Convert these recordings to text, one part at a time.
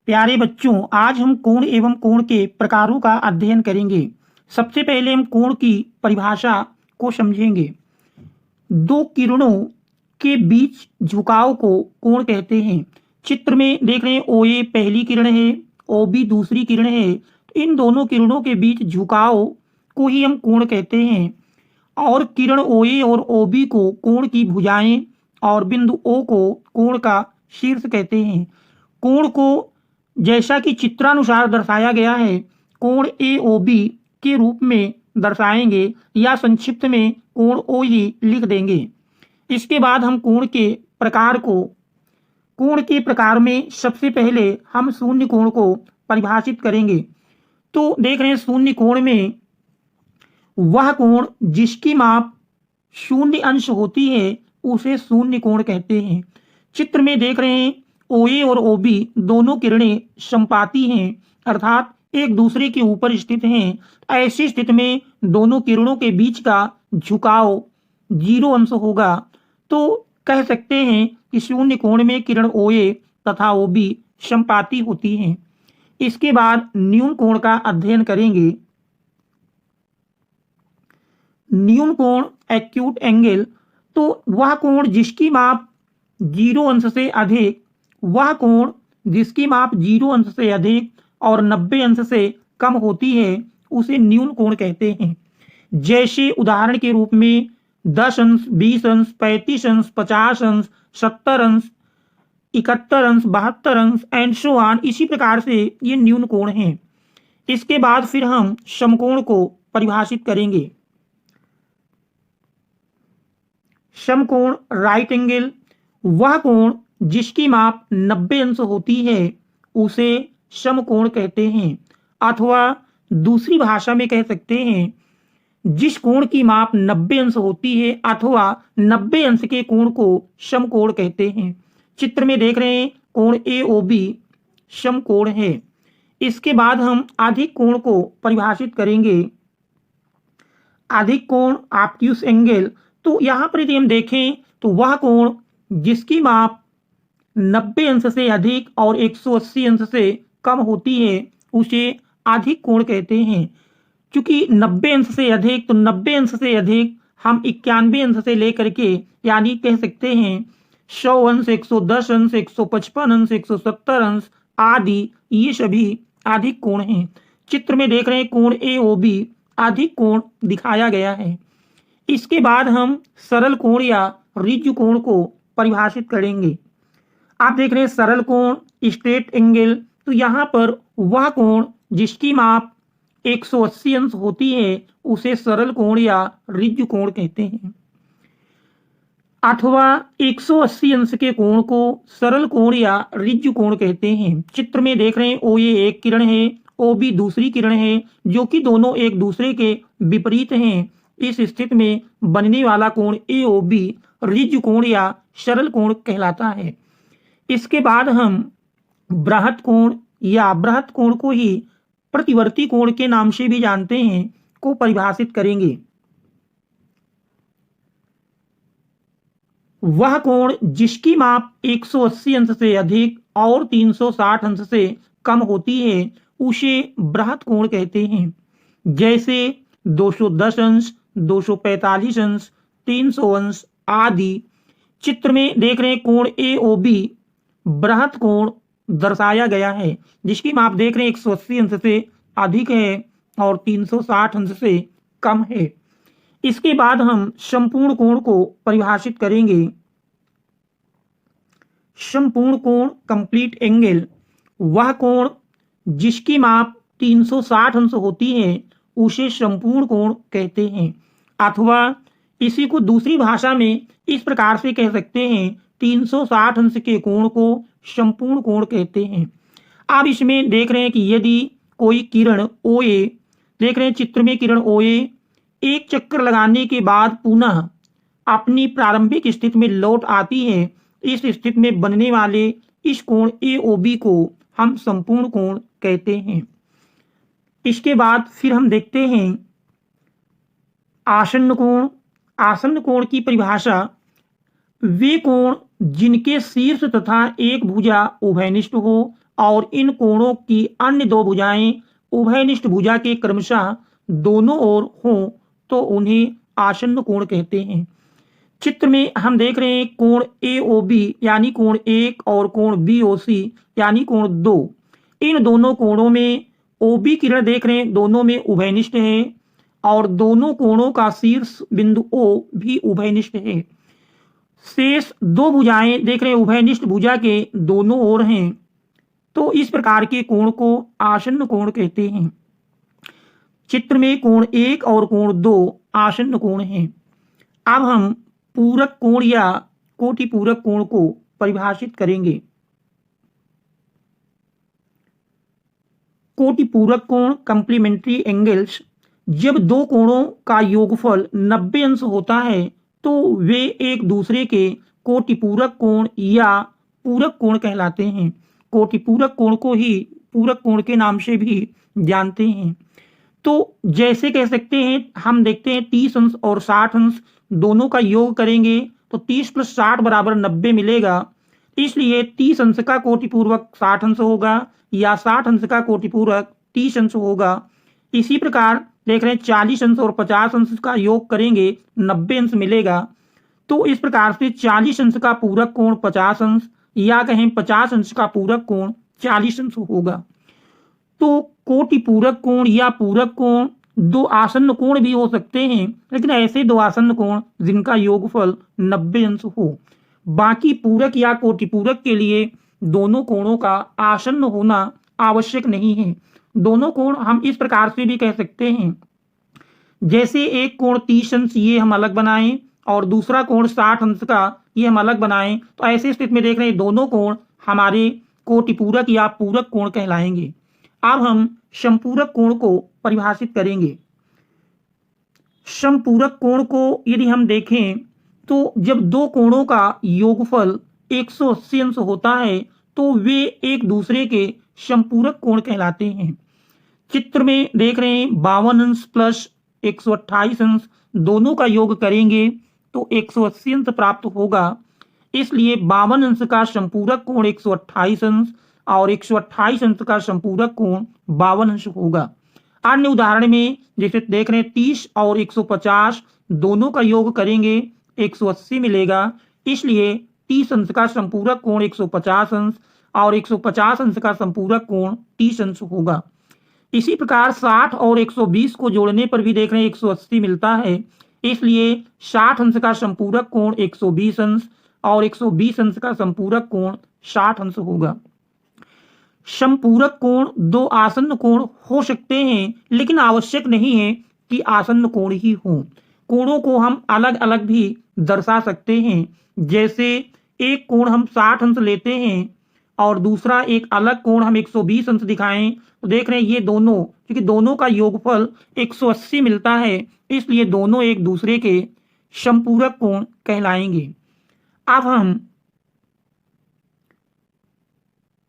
प्यारे बच्चों, आज हम कोण एवं कोण के प्रकारों का अध्ययन करेंगे। सबसे पहले हम कोण की परिभाषा को समझेंगे। दो किरणों के बीच झुकाव को कोण कहते हैं। चित्र में देख रहे हैं, ओ ए पहली किरण है, ओ बी दूसरी किरण है। तो इन दोनों किरणों के बीच झुकाव को ही हम कोण कहते हैं। और किरण ओ ए और ओ बी को कोण की भुजाएं और बिंदु ओ को कोण का शीर्ष कहते हैं। कोण को जैसा कि चित्रानुसार दर्शाया गया है, कोण ए ओ बी के रूप में दर्शाएंगे या संक्षिप्त में कोण ओ ही लिख देंगे। इसके बाद हम कोण के प्रकार में सबसे पहले हम शून्य कोण को परिभाषित करेंगे। तो देख रहे हैं, शून्य कोण में वह कोण जिसकी माप शून्य अंश होती है उसे शून्य कोण कहते हैं। चित्र में देख रहे हैं, ओ ए और ओ बी दोनों किरणें समपाती हैं, अर्थात एक दूसरे के ऊपर स्थित हैं। ऐसी स्थिति में दोनों किरणों के बीच का झुकाव 0 अंश होगा। तो कह सकते हैं कि शून्य कोण में किरण ओ ए तथा ओ बी समपाती होती हैं। इसके बाद न्यून कोण का अध्ययन करेंगे। न्यून कोण एक्यूट एंगल, तो वह कोण जिसकी माप 0 अंश से अधिक और 90 अंश से कम होती है उसे न्यून कोण कहते हैं। जैसे उदाहरण के रूप में 10 अंश, 20 अंश, 35 अंश, 50 अंश, 70 अंश, 71 अंश, 72 अंश एंड सो ऑन। इसी प्रकार से ये न्यून कोण हैं। इसके बाद फिर हम समकोण को परिभाषित करेंगे। समकोण राइट एंगल, वह कोण जिसकी माप 90 अंश होती है उसे समकोण कहते हैं। अथवा दूसरी भाषा में कह सकते हैं, जिस कोण की माप 90 अंश होती है अथवा 90 अंश के कोण को समकोण कहते हैं। चित्र में देख रहे हैं, कोण ए ओ बी समकोण है। इसके बाद हम अधिक कोण को परिभाषित करेंगे। अधिक कोण ऑब्ट्यूस एंगल, तो यहाँ पर यदि हम देखें तो वह कोण जिसकी माप 90 अंश से अधिक और 180 अंश से कम होती है उसे अधिक कोण कहते हैं। क्योंकि 90 अंश से अधिक, तो 90 अंश से अधिक हम 91 अंश से लेकर के यानी कह सकते हैं 100 अंश, 110 अंश, 155 अंश, 170 अंश आदि, ये सभी अधिक कोण हैं। चित्र में देख रहे हैं, कोण ए ओ बी अधिक कोण दिखाया गया है। इसके बाद हम सरल कोण या रिज्जु कोण को परिभाषित करेंगे। आप देख रहे हैं सरल कोण स्ट्रेट एंगल, तो यहाँ पर वह कोण जिसकी माप 180 अंश होती है उसे सरल कोण या रिज्जु कोण कहते हैं। अथवा 180 अंश के कोण को सरल कोण या रिज्जु कोण कहते हैं। चित्र में देख रहे हैं, ओ ए एक किरण है, ओ बी दूसरी किरण है, जो कि दोनों एक दूसरे के विपरीत हैं। इस स्थिति में बनने वाला कोण ए ओ बी रिज्जु कोण या सरल कोण कहलाता है। इसके बाद हम बृहत कोण या बृहत कोण को ही प्रतिवर्ती कोण के नाम से भी जानते हैं को परिभाषित करेंगे। वह कोण जिसकी माप 180 अंश से अधिक और 360 अंश से कम होती है उसे बृहत कोण कहते हैं। जैसे 210 अंश, 245 अंश, 300 अंश आदि। चित्र में देख रहे हैं, कोण ए ओ बी बृहत कोण दर्शाया गया है, जिसकी माप देख रहे हैं 180 अंश से अधिक है और 360 अंश से कम है। इसके बाद हम संपूर्ण कोण को परिभाषित करेंगे। संपूर्ण कोण कंप्लीट एंगल, वह कोण जिसकी माप 360 अंश होती है उसे संपूर्ण कोण कहते हैं। अथवा इसी को दूसरी भाषा में इस प्रकार से कह सकते हैं, 360 अंश के कोण को संपूर्ण कोण कहते हैं। अब इसमें देख रहे हैं कि यदि कोई किरण ओ ए, देख रहे हैं चित्र में किरण ओ ए एक चक्कर लगाने के बाद पुनः अपनी प्रारंभिक स्थिति में लौट आती है, इस स्थिति में बनने वाले इस कोण ए ओ बी को हम संपूर्ण कोण कहते हैं। इसके बाद फिर हम देखते हैं आसन्न कोण। आसन्न कोण की परिभाषा, वे कोण जिनके शीर्ष तथा एक भुजा उभयनिष्ठ हो और इन कोणों की अन्य दो भुजाएं उभयनिष्ठ भुजा के क्रमशः दोनों ओर हों तो उन्हें आसन्न कोण कहते हैं। चित्र में हम देख रहे हैं कोण AOB यानी कोण 1 और कोण BOC यानी कोण 2। इन दोनों कोणों में OB किरण देख रहे हैं दोनों में उभयनिष्ठ है और दोनों कोणों का शीर्ष बिंदु O भी उभयनिष्ठ है। शेष दो भुजाएं देख रहे हैं उभयनिष्ठ भुजा के दोनों ओर हैं तो इस प्रकार के कोण को आसन्न कोण कहते हैं। चित्र में कोण 1 और कोण 2 आसन्न कोण हैं। अब हम पूरक कोण या कोटि पूरक कोण को परिभाषित करेंगे। कोटि पूरक कोण कंप्लीमेंट्री एंगल्स, जब दो कोणों का योगफल 90 अंश होता है तो वे एक दूसरे के कोटि पूरक कोण या पूरक कोण कहलाते हैं। कोटि पूरक कोण को ही पूरक कोण के नाम से भी जानते हैं। तो जैसे कह सकते हैं, हम देखते हैं 30 अंश और 60 अंश दोनों का योग करेंगे तो 30 + 60 = 90 मिलेगा। इसलिए 30 अंश का कोटिपूर्वक 60 अंश होगा या 60 अंश का कोटिपूर्वक 30 अंश होगा। इसी प्रकार देख रहे हैं 40 अंश और 50 अंश का योग करेंगे 90 अंश मिलेगा। तो इस प्रकार से 40 अंश का पूरक कोण 50 अंश या कहें 50 अंश का पूरक कोण 40 अंश होगा। तो कोटि पूरक कोण या पूरक कोण दो आसन्न कोण भी हो सकते हैं, लेकिन ऐसे दो आसन्न कोण जिनका योगफल 90 अंश हो। बाकी पूरक या कोटि पूरक के लिए दोनों कोणों का आसन्न होना आवश्यक नहीं है। दोनों कोण हम इस प्रकार से भी कह सकते हैं, जैसे एक कोण 30 अंश ये हम अलग बनाएं और दूसरा कोण 60 अंश का ये हम अलग बनाएं, तो ऐसी स्थिति में देख रहे हैं दोनों कोण हमारे कोटि पूरक या पूरक कोण कहलाएंगे। अब हम समपूरक कोण को परिभाषित करेंगे। समपूरक कोण को यदि हम देखें तो जब दो कोणों का योगफल 180 अंश होता है तो वे एक दूसरे के समपूरक कोण कहलाते हैं। चित्र में देख रहे हैं 52 अंश प्लस 128 अंश दोनों का योग करेंगे तो 180 अंश प्राप्त होगा। इसलिए 52 अंश का समपूरक कोण 128 अंश और 128 अंश का समपूरक कोण 52 अंश होगा। अन्य उदाहरण में जैसे देख रहे हैं 30 और 150 दोनों का योग करेंगे 180 मिलेगा। इसलिए 30 अंश का समपूरक कोण 150 अंश और 150 अंश का समपूरक कोण 30 अंश होगा। इसी प्रकार 60 और 120 को जोड़ने पर भी देख रहे हैं 180 मिलता है। इसलिए 60 अंश का समपूरक कोण 120 अंश और 120 अंश का समपूरक कोण 60 अंश होगा। समपूरक कोण दो आसन्न कोण हो सकते हैं, लेकिन आवश्यक नहीं है कि आसन्न कोण ही हों। कोणों को हम अलग अलग भी दर्शा सकते हैं। जैसे एक कोण हम 60 अंश लेते हैं और दूसरा एक अलग कोण हम 120 अंश दिखाएं तो देख रहे हैं ये दोनों, क्योंकि दोनों का योगफल 180 मिलता है, इसलिए दोनों एक दूसरे के समपूरक कोण कहलाएंगे। अब हम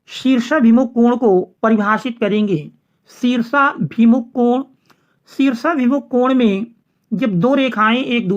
शीर्षाभिमुख कोण को परिभाषित करेंगे। शीर्षाभिमुख कोण में जब दो रेखाएं एक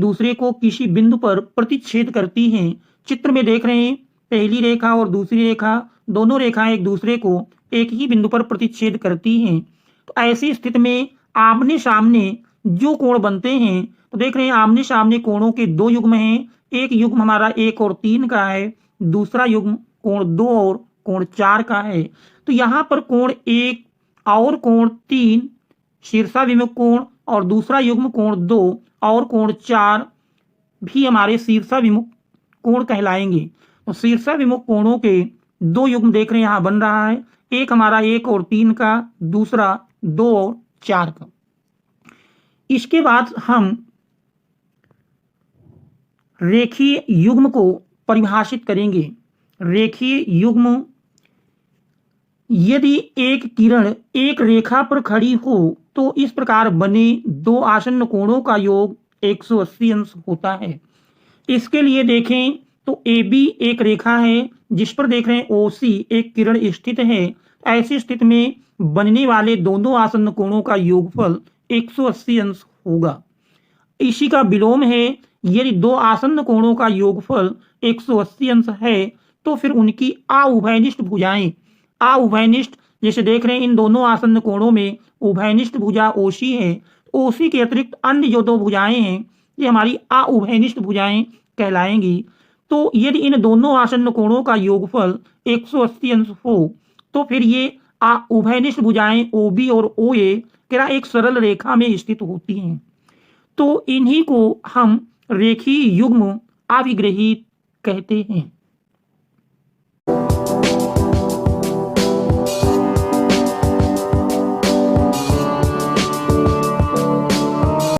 दूसरे को किसी बिंदु पर प्रतिच्छेद करती हैं। चित्र में देख रहे हैं पहली रेखा और दूसरी रेखा, दोनों रेखाएं एक दूसरे को एक ही बिंदु पर प्रतिच्छेद करती हैं। तो ऐसी स्थिति में आमने सामने जो कोण बनते हैं, तो देख रहे हैं आमने सामने कोणों के दो युग्म हैं। एक युग्म हमारा 1 और 3 का है, दूसरा युग्म कोण 2 और कोण 4 का है। तो यहाँ पर कोण 1 और कोण 3 शीर्षाभिमुख कोण और दूसरा युग्म कोण 2 और कोण 4 भी हमारे शीर्षाभिमुख कोण कहलाएंगे। तो शीर्षाभिमुख कोणों के दो युग्म देख रहे हैं यहाँ बन रहा है, एक हमारा 1 और 3 का, दूसरा 2 और 4 का। इसके बाद हम रेखीय युग्म को परिभाषित करेंगे। रेखीय युग्म, यदि एक किरण एक रेखा पर खड़ी हो तो इस प्रकार बने दो आसन्न कोणों का योग 180 अंश होता है। इसके लिए देखें तो AB एक रेखा है जिस पर देख रहे हैं OC एक किरण स्थित है। ऐसी स्थिति में बनने वाले दोनों आसन्न कोणों का योगफल 180 अंश होगा। इसी का विलोम है, यदि दो आसन्न कोणों का योगफल 180 अंश है तो फिर उनकी आउभयनिष्ठ भुजाएं, आउभयनिष्ठ जैसे देख रहे हैं इन दोनों आसन्न कोणों में उभयनिष्ठ भुजा ओसी है, ओसी के अतिरिक्त अन्य जो दो भुजाएं हैं ये हमारी आउभयनिष्ठ भुजाएं कहलाएंगी। तो यदि इन दोनों आसन्न कोणों का योगफल 180 अंश हो तो फिर ये उभयनिष्ठ भुजाएं OB और OA क्या एक सरल रेखा में स्थित होती हैं। तो इन्हीं को हम रेखीय युग्म अभिग्रहित कहते हैं।